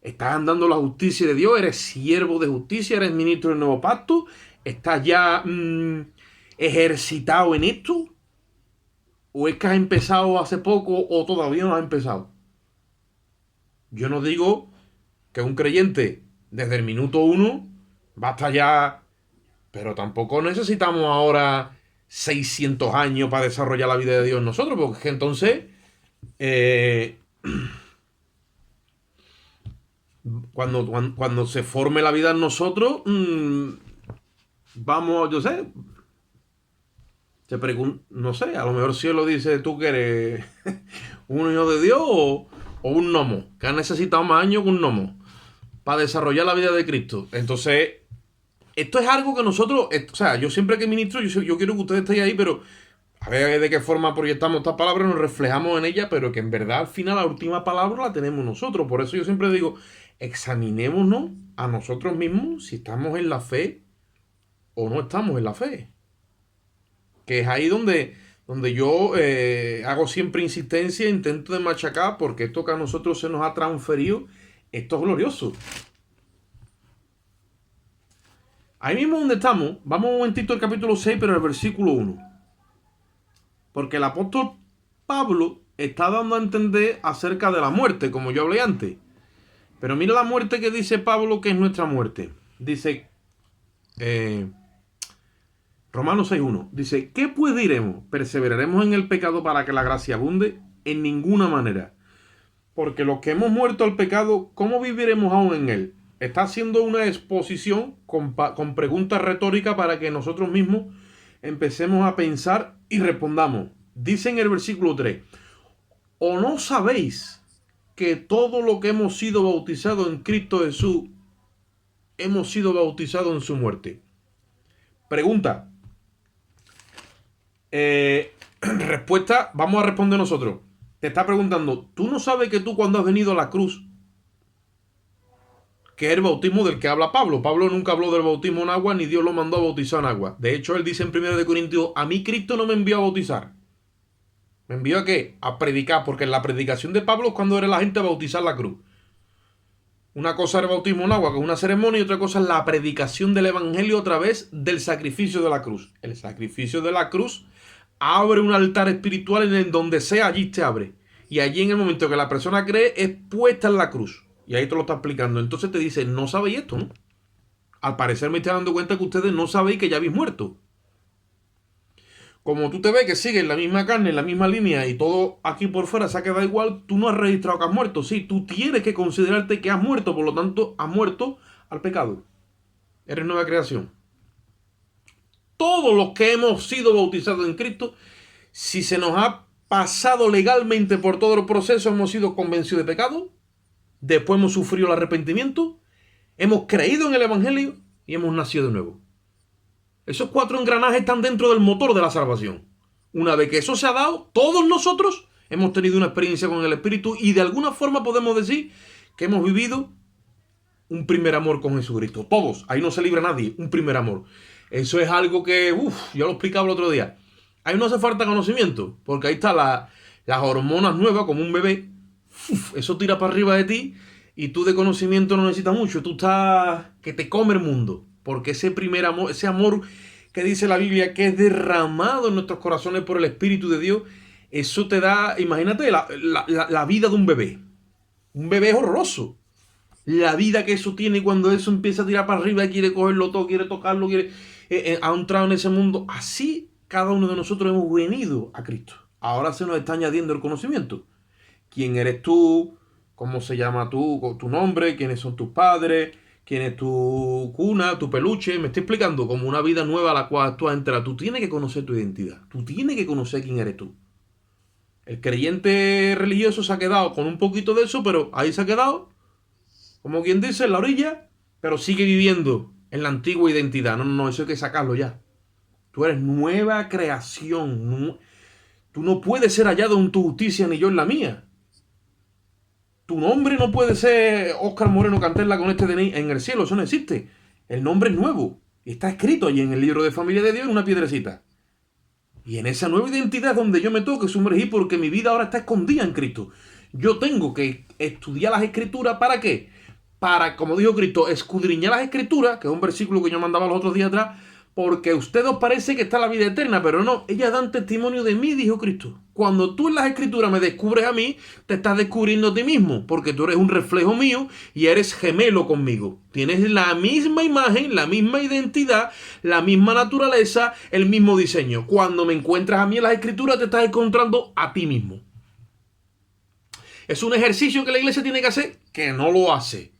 ¿Estás andando la justicia de Dios? ¿Eres siervo de justicia? ¿Eres ministro del nuevo pacto? ¿Estás ya ejercitado en esto? ¿O es que has empezado hace poco o todavía no has empezado? Yo no digo que un creyente desde el minuto 1 basta ya, pero tampoco necesitamos ahora 600 años para desarrollar la vida de Dios nosotros, porque es que entonces cuando se forme la vida en nosotros, vamos, yo sé, no sé, a lo mejor si él lo dice tú que eres un hijo de Dios o un gnomo, que ha necesitado más años que un gnomo para desarrollar la vida de Cristo. Entonces, esto es algo que nosotros, o sea, yo siempre que ministro, yo quiero que ustedes estén ahí, pero a ver de qué forma proyectamos estas palabras, nos reflejamos en ellas, pero que en verdad al final la última palabra la tenemos nosotros. Por eso yo siempre digo, examinémonos a nosotros mismos si estamos en la fe o no estamos en la fe. Que es ahí donde yo hago siempre insistencia, intento de machacar, porque esto que a nosotros se nos ha transferido, esto es glorioso. Ahí mismo donde estamos, vamos un momentito al capítulo 6, pero el versículo 1. Porque el apóstol Pablo está dando a entender acerca de la muerte, como yo hablé antes. Pero mira la muerte que dice Pablo, que es nuestra muerte. Dice Romanos 6.1. Dice, ¿qué pues diremos? ¿Perseveraremos en el pecado para que la gracia abunde? En ninguna manera. Porque los que hemos muerto al pecado, ¿cómo viviremos aún en él? Está haciendo una exposición con preguntas retóricas para que nosotros mismos empecemos a pensar y respondamos. Dice en el versículo 3, ¿o no sabéis que todo lo que hemos sido bautizados en Cristo Jesús, hemos sido bautizados en su muerte? Pregunta. Respuesta, vamos a responder nosotros. Te está preguntando, ¿tú no sabes que tú cuando has venido a la cruz, que es el bautismo del que habla Pablo? Pablo nunca habló del bautismo en agua, ni Dios lo mandó a bautizar en agua. De hecho, él dice en 1 Corintios, a mí Cristo no me envió a bautizar. ¿Me envió a qué? A predicar, porque en la predicación de Pablo es cuando era la gente a bautizar la cruz. Una cosa es el bautismo en agua, que es una ceremonia, y otra cosa es la predicación del evangelio a través del sacrificio de la cruz. El sacrificio de la cruz abre un altar espiritual en donde sea, allí te abre. Y allí en el momento que la persona cree, es puesta en la cruz. Y ahí te lo está explicando. Entonces te dice, no sabéis esto, ¿no? Al parecer me estoy dando cuenta que ustedes no sabéis que ya habéis muerto. Como tú te ves que sigues en la misma carne, en la misma línea y todo aquí por fuera se ha quedado igual, tú no has registrado que has muerto. Sí, tú tienes que considerarte que has muerto, por lo tanto has muerto al pecado. Eres nueva creación. Todos los que hemos sido bautizados en Cristo, si se nos ha pasado legalmente por todo el proceso, hemos sido convencidos de pecado, después hemos sufrido el arrepentimiento, hemos creído en el evangelio y hemos nacido de nuevo. Esos 4 engranajes están dentro del motor de la salvación. Una vez que eso se ha dado, todos nosotros hemos tenido una experiencia con el Espíritu y de alguna forma podemos decir que hemos vivido un primer amor con Jesucristo. Todos, ahí no se libra nadie, un primer amor. Eso es algo que, ya lo explicaba el otro día. Ahí no hace falta conocimiento, porque ahí están las hormonas nuevas como un bebé. Eso tira para arriba de ti y tú de conocimiento no necesitas mucho. Tú estás que te come el mundo. Porque ese primer amor, ese amor que dice la Biblia que es derramado en nuestros corazones por el Espíritu de Dios, eso te da, imagínate la vida de un bebé. Un bebé es horroroso. La vida que eso tiene cuando eso empieza a tirar para arriba, quiere cogerlo todo, quiere tocarlo, quiere ha entrado en ese mundo. Así cada uno de nosotros hemos venido a Cristo. Ahora se nos está añadiendo el conocimiento. ¿Quién eres tú? ¿Cómo se llama tu nombre? ¿Quiénes son tus padres? ¿Quién es tu cuna, tu peluche? Me estoy explicando como una vida nueva a la cual tú has entrado. Tú tienes que conocer tu identidad. Tú tienes que conocer quién eres tú. El creyente religioso se ha quedado con un poquito de eso, pero ahí se ha quedado, como quien dice, en la orilla, pero sigue viviendo en la antigua identidad. No, eso hay que sacarlo ya. Tú eres nueva creación. Tú no puedes ser hallado en tu justicia ni yo en la mía. Tu nombre no puede ser Óscar Moreno Cantella con este DNI en el cielo, eso no existe. El nombre es nuevo y está escrito allí en el libro de familia de Dios en una piedrecita. Y en esa nueva identidad es donde yo me tengo que sumergir porque mi vida ahora está escondida en Cristo. Yo tengo que estudiar las escrituras, ¿para qué? Para, como dijo Cristo, escudriñar las escrituras, que es un versículo que yo mandaba los otros días atrás, porque a ustedes os parece que está la vida eterna, pero no, ellas dan testimonio de mí, dijo Cristo. Cuando tú en las Escrituras me descubres a mí, te estás descubriendo a ti mismo, porque tú eres un reflejo mío y eres gemelo conmigo. Tienes la misma imagen, la misma identidad, la misma naturaleza, el mismo diseño. Cuando me encuentras a mí en las Escrituras, te estás encontrando a ti mismo. ¿Es un ejercicio que la iglesia tiene que hacer? Que no lo hace.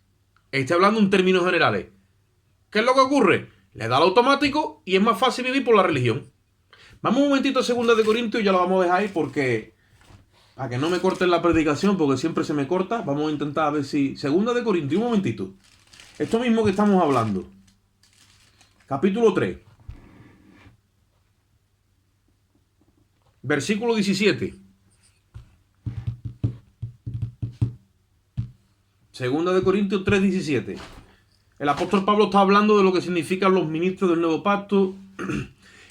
Estoy hablando en términos generales. ¿Qué es lo que ocurre? Le da al automático y es más fácil vivir por la religión. Vamos un momentito a 2 de Corintios y ya lo vamos a dejar ahí porque... para que no me corten la predicación porque siempre se me corta. Vamos a intentar a ver si... 2 de Corintios, un momentito. Esto mismo que estamos hablando. Capítulo 3. Versículo 17. 2 de Corintios 3, 17. El apóstol Pablo está hablando de lo que significan los ministros del nuevo pacto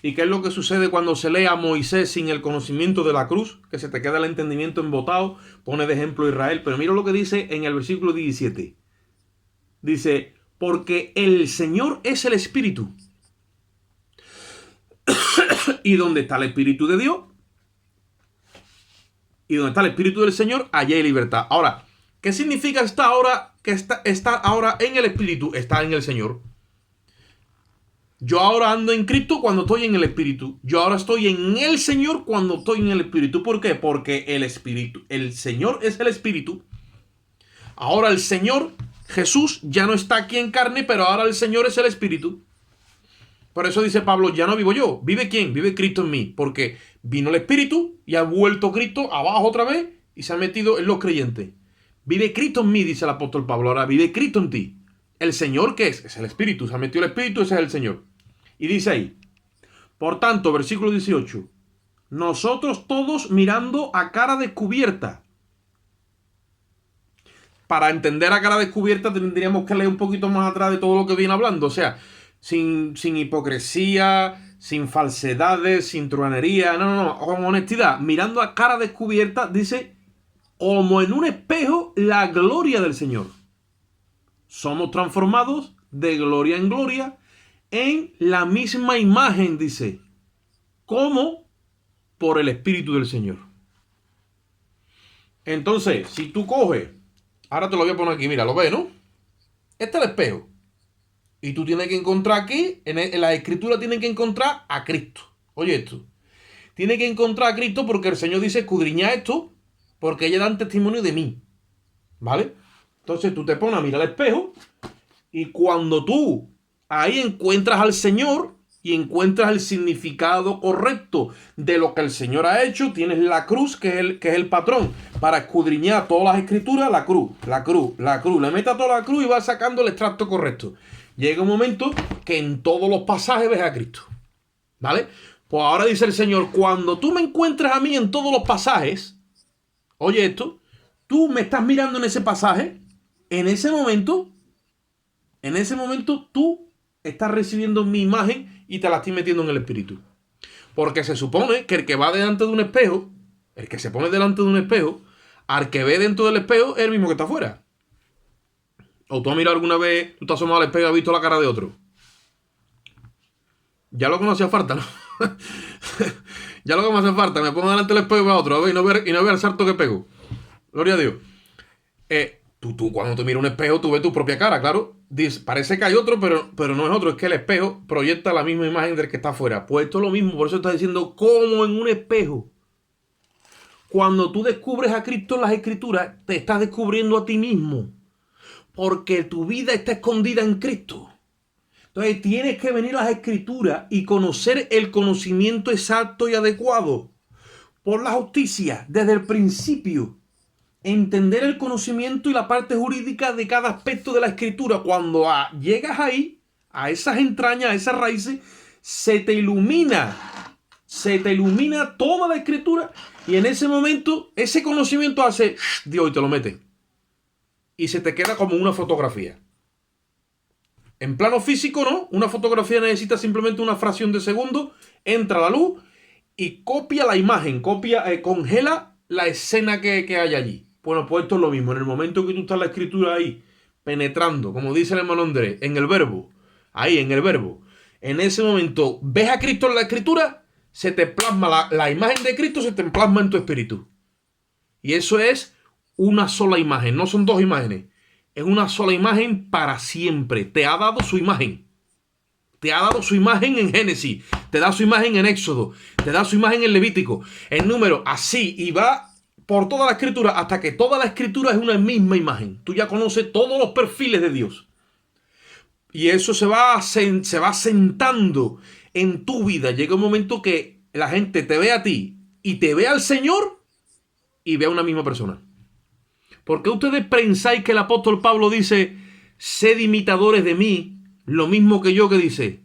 y qué es lo que sucede cuando se lee a Moisés sin el conocimiento de la cruz, que se te queda el entendimiento embotado. Pone de ejemplo a Israel, pero mira lo que dice en el versículo 17. Dice, porque el Señor es el Espíritu. Y donde está el Espíritu de Dios y donde está el Espíritu del Señor, allá hay libertad. Ahora, ¿qué significa esta ahora que está ahora en el Espíritu? Está en el Señor. Yo ahora ando en Cristo cuando estoy en el Espíritu. Yo ahora estoy en el Señor cuando estoy en el Espíritu. ¿Por qué? Porque el Espíritu, el Señor es el Espíritu. Ahora el Señor, Jesús, ya no está aquí en carne, pero ahora el Señor es el Espíritu. Por eso dice Pablo, ya no vivo yo. ¿Vive quién? Vive Cristo en mí. Porque vino el Espíritu y ha vuelto Cristo abajo otra vez y se ha metido en los creyentes. Vive Cristo en mí, dice el apóstol Pablo. Ahora vive Cristo en ti. ¿El Señor qué es? Es el Espíritu. Se ha metido el Espíritu, ese es el Señor. Y dice ahí, por tanto, versículo 18, nosotros todos mirando a cara descubierta. Para entender a cara descubierta tendríamos que leer un poquito más atrás de todo lo que viene hablando. O sea, sin hipocresía, sin falsedades, sin truanería. No, con honestidad. Mirando a cara descubierta, dice, como en un espejo, la gloria del Señor. Somos transformados de gloria en gloria en la misma imagen, dice, como por el Espíritu del Señor. Entonces, si tú coges, ahora te lo voy a poner aquí, mira, lo ves, ¿no? Este es el espejo. Y tú tienes que encontrar aquí, en la Escritura tienes que encontrar a Cristo. Oye esto. Tienes que encontrar a Cristo porque el Señor dice, escudriña esto, porque ellas dan testimonio de mí. ¿Vale? Entonces tú te pones a mirar al espejo y cuando tú ahí encuentras al Señor y encuentras el significado correcto de lo que el Señor ha hecho, tienes la cruz, que es el patrón, para escudriñar todas las escrituras, la cruz. Le metes a toda la cruz y vas sacando el extracto correcto. Llega un momento que en todos los pasajes ves a Cristo. ¿Vale? Pues ahora dice el Señor, cuando tú me encuentres a mí en todos los pasajes, oye esto, tú me estás mirando en ese pasaje, en ese momento tú estás recibiendo mi imagen y te la estoy metiendo en el espíritu. Porque se supone que el que va delante de un espejo, el que se pone delante de un espejo, al que ve dentro del espejo es el mismo que está afuera. O tú has mirado alguna vez, tú te has asomado al espejo y has visto la cara de otro. Ya lo que me hacía falta, ¿no? Ya lo que me hace falta, me pongo delante del espejo y veo a otro, a ver, y no veo el salto que pego. Gloria a Dios. Tú cuando te miras un espejo, tú ves tu propia cara, claro. Parece que hay otro, pero no es otro. Es que el espejo proyecta la misma imagen del que está afuera. Pues esto es lo mismo, por eso está diciendo como en un espejo. Cuando tú descubres a Cristo en las Escrituras, te estás descubriendo a ti mismo. Porque tu vida está escondida en Cristo. Entonces tienes que venir a las Escrituras y conocer el conocimiento exacto y adecuado. Por la justicia, desde el principio. Entender el conocimiento y la parte jurídica de cada aspecto de la Escritura. Cuando llegas ahí, a esas entrañas, a esas raíces, se te ilumina toda la Escritura y en ese momento, ese conocimiento hace Dios y te lo mete. Y se te queda como una fotografía. En plano físico, ¿no? Una fotografía necesita simplemente una fracción de segundo, entra la luz y copia la imagen, congela la escena que hay allí. Bueno, pues esto es lo mismo. En el momento que tú estás en la Escritura ahí, penetrando, como dice el hermano Andrés, en el verbo, ahí en el verbo, en ese momento ves a Cristo en la Escritura, se te plasma la imagen de Cristo, se te plasma en tu espíritu. Y eso es una sola imagen, no son dos imágenes. Es una sola imagen para siempre. Te ha dado su imagen. Te ha dado su imagen en Génesis, te da su imagen en Éxodo, te da su imagen en Levítico, en Número, así, y va por toda la Escritura hasta que toda la Escritura es una misma imagen. Tú ya conoces todos los perfiles de Dios. Y eso se va sentando en tu vida. Llega un momento que la gente te ve a ti y te ve al Señor y ve a una misma persona. ¿Por qué ustedes pensáis que el apóstol Pablo dice, sed imitadores de mí, lo mismo que yo, que dice,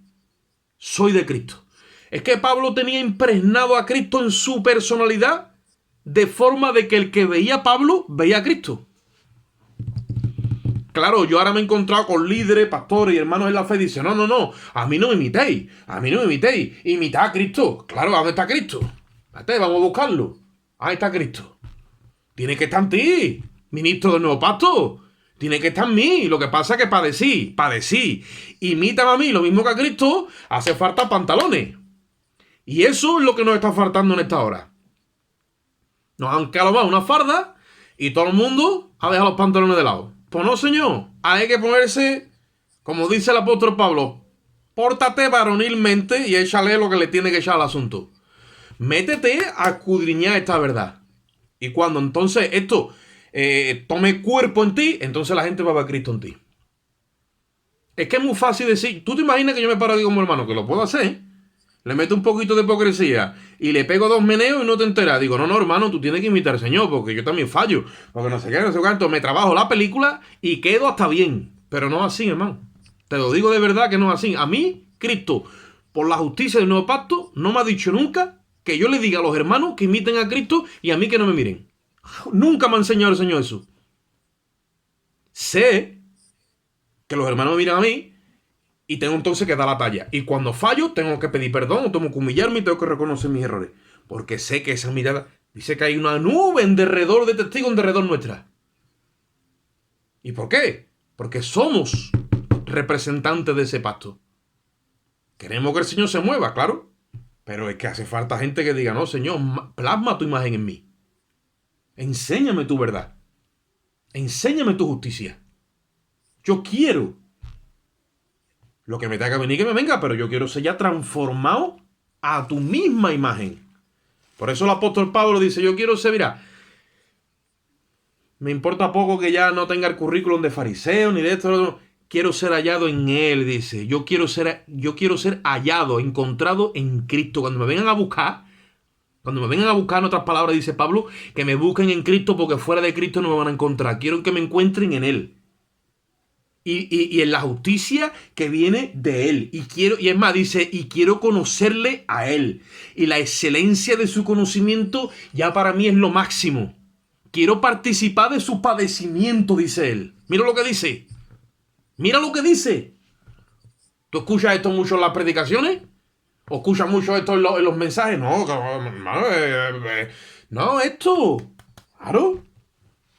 soy de Cristo? Es que Pablo tenía impregnado a Cristo en su personalidad, de forma de que el que veía a Pablo veía a Cristo. Claro, yo ahora me he encontrado con líderes, pastores y hermanos en la fe y dicen, no, a mí no me imitéis, imitad a Cristo. Claro, ¿dónde está Cristo? Vamos a buscarlo. Ahí está Cristo. Tiene que estar en ti, ministro del nuevo pacto. Tiene que estar en mí. Lo que pasa es que padecí. Imítame a mí, lo mismo que a Cristo, hace falta pantalones. Y eso es lo que nos está faltando en esta hora. Nos han calomado una farda y todo el mundo ha dejado los pantalones de lado. Pues no, señor. Hay que ponerse, como dice el apóstol Pablo, pórtate varonilmente y échale lo que le tiene que echar al asunto. Métete a escudriñar esta verdad. Y cuando entonces esto tome cuerpo en ti, entonces la gente va a ver a Cristo en ti. Es que es muy fácil decir, tú te imaginas que yo me paro aquí como hermano, que lo puedo hacer, le meto un poquito de hipocresía y le pego 2 meneos y no te enteras. Digo, no, hermano, tú tienes que imitar al Señor, porque yo también fallo, porque no sé qué, no sé cuánto. Me trabajo la película y quedo hasta bien, pero no así, hermano. Te lo digo de verdad que no es así. A mí, Cristo, por la justicia del nuevo pacto, no me ha dicho nunca que yo le diga a los hermanos que imiten a Cristo y a mí que no me miren. Nunca me ha enseñado el Señor eso. Sé que los hermanos me miran a mí y tengo entonces que dar la talla. Y cuando fallo, tengo que pedir perdón, tengo que humillarme y tengo que reconocer mis errores. Porque sé que esa mirada dice que hay una nube en derredor de testigos en derredor nuestra. ¿Y por qué? Porque somos representantes de ese pacto. Queremos que el Señor se mueva, claro. Pero es que hace falta gente que diga, no, Señor, plasma tu imagen en mí. Enséñame tu verdad. Enséñame tu justicia. Yo quiero. Lo que me tenga que venir, que me venga, pero yo quiero ser ya transformado a tu misma imagen. Por eso el apóstol Pablo dice, yo quiero ser, mira, me importa poco que ya no tenga el currículum de fariseo ni de esto, no. Quiero ser hallado en él, dice. Yo quiero ser hallado, encontrado en Cristo. Cuando me vengan a buscar, en otras palabras, dice Pablo, que me busquen en Cristo, porque fuera de Cristo no me van a encontrar. Quiero que me encuentren en él. Y en la justicia que viene de él. Y es más, dice, y quiero conocerle a él. Y la excelencia de su conocimiento ya para mí es lo máximo. Quiero participar de su padecimiento, dice él. Mira lo que dice. Mira lo que dice. ¿Tú escuchas esto mucho en las predicaciones? ¿O escuchas mucho esto en los mensajes? No, no, esto. Claro.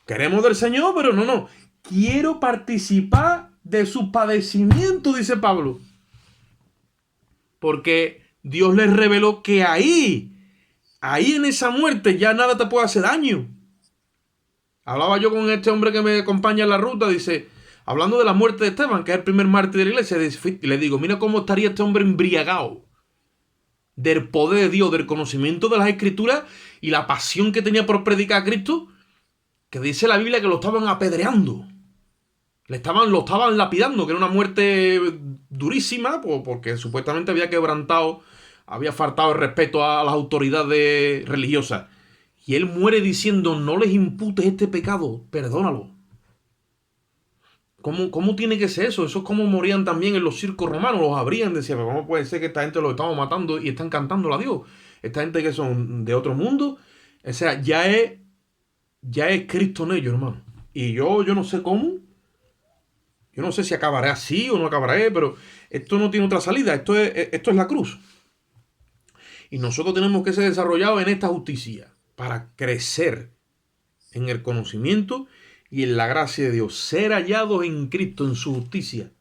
Queremos del Señor, pero no. Quiero participar de su padecimiento, dice Pablo. Porque Dios les reveló que ahí en esa muerte ya nada te puede hacer daño. Hablaba yo con este hombre que me acompaña en la ruta, dice, hablando de la muerte de Esteban, que es el primer mártir de la iglesia, y le digo, mira cómo estaría este hombre embriagado del poder de Dios, del conocimiento de las Escrituras y la pasión que tenía por predicar a Cristo, que dice la Biblia que lo estaban apedreando. Lo estaban lapidando, que era una muerte durísima, porque supuestamente había faltado el respeto a las autoridades religiosas. Y él muere diciendo, no les imputes este pecado, perdónalo. ¿Cómo tiene que ser eso? Eso es como morían también en los circos romanos, los abrían, decían, pero ¿cómo puede ser que esta gente los estamos matando y están cantándole a Dios? Esta gente que son de otro mundo, o sea, ya es Cristo en ellos, hermano. Y yo no sé cómo. Yo no sé si acabaré así o no acabaré, pero esto no tiene otra salida. Esto es la cruz. Y nosotros tenemos que ser desarrollados en esta justicia para crecer en el conocimiento y en la gracia de Dios. Ser hallados en Cristo, en su justicia.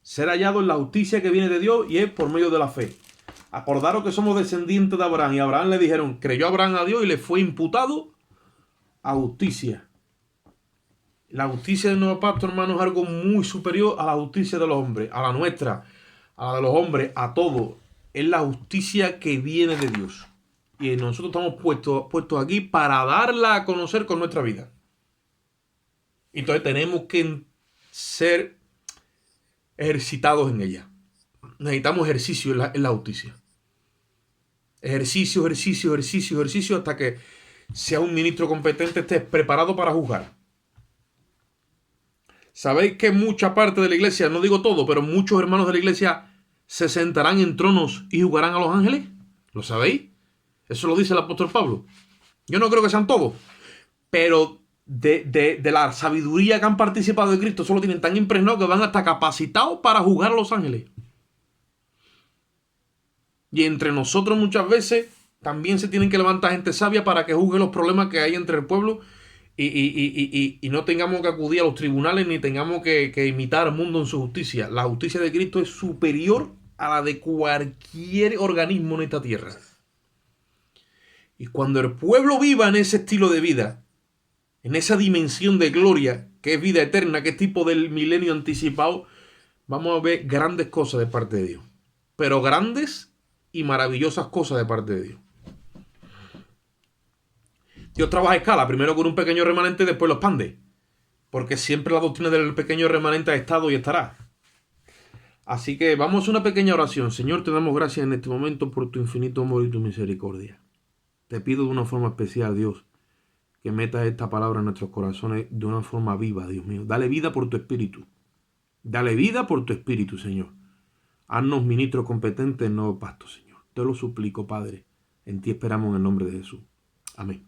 ser hallado en la justicia que viene de Dios y es por medio de la fe. Acordaros que somos descendientes de Abraham y a Abraham le dijeron, creyó Abraham a Dios y le fue imputado a justicia. La justicia del nuevo pacto, hermano, es algo muy superior a la justicia de los hombres, a la nuestra, a la de los hombres, a todo. Es la justicia que viene de Dios. Y nosotros estamos puestos aquí para darla a conocer con nuestra vida. Entonces tenemos que ser ejercitados en ella. Necesitamos ejercicio en la justicia. Ejercicio hasta que sea un ministro competente, estés preparado para juzgar. ¿Sabéis que mucha parte de la iglesia, no digo todo, pero muchos hermanos de la iglesia se sentarán en tronos y juzgarán a los ángeles? ¿Lo sabéis? Eso lo dice el apóstol Pablo. Yo no creo que sean todos, pero de la sabiduría que han participado de Cristo, solo tienen tan impregnado que van hasta capacitados para juzgar a los ángeles. Y entre nosotros muchas veces también se tienen que levantar gente sabia para que juzgue los problemas que hay entre el pueblo y no tengamos que acudir a los tribunales ni tengamos que imitar al mundo en su justicia. La justicia de Cristo es superior a la de cualquier organismo en esta tierra. Y cuando el pueblo viva en ese estilo de vida, en esa dimensión de gloria, que es vida eterna, que es tipo del milenio anticipado, vamos a ver grandes cosas de parte de Dios. Pero grandes y maravillosas cosas de parte de Dios. Dios trabaja a escala, primero con un pequeño remanente y después lo expande. Porque siempre la doctrina del pequeño remanente ha estado y estará. Así que vamos a una pequeña oración. Señor, te damos gracias en este momento por tu infinito amor y tu misericordia. Te pido de una forma especial, Dios, que metas esta palabra en nuestros corazones de una forma viva, Dios mío. Dale vida por tu espíritu. Dale vida por tu espíritu, Señor. Haznos ministros competentes en nuevo pacto, Señor. Te lo suplico, Padre. En ti esperamos en el nombre de Jesús. Amén.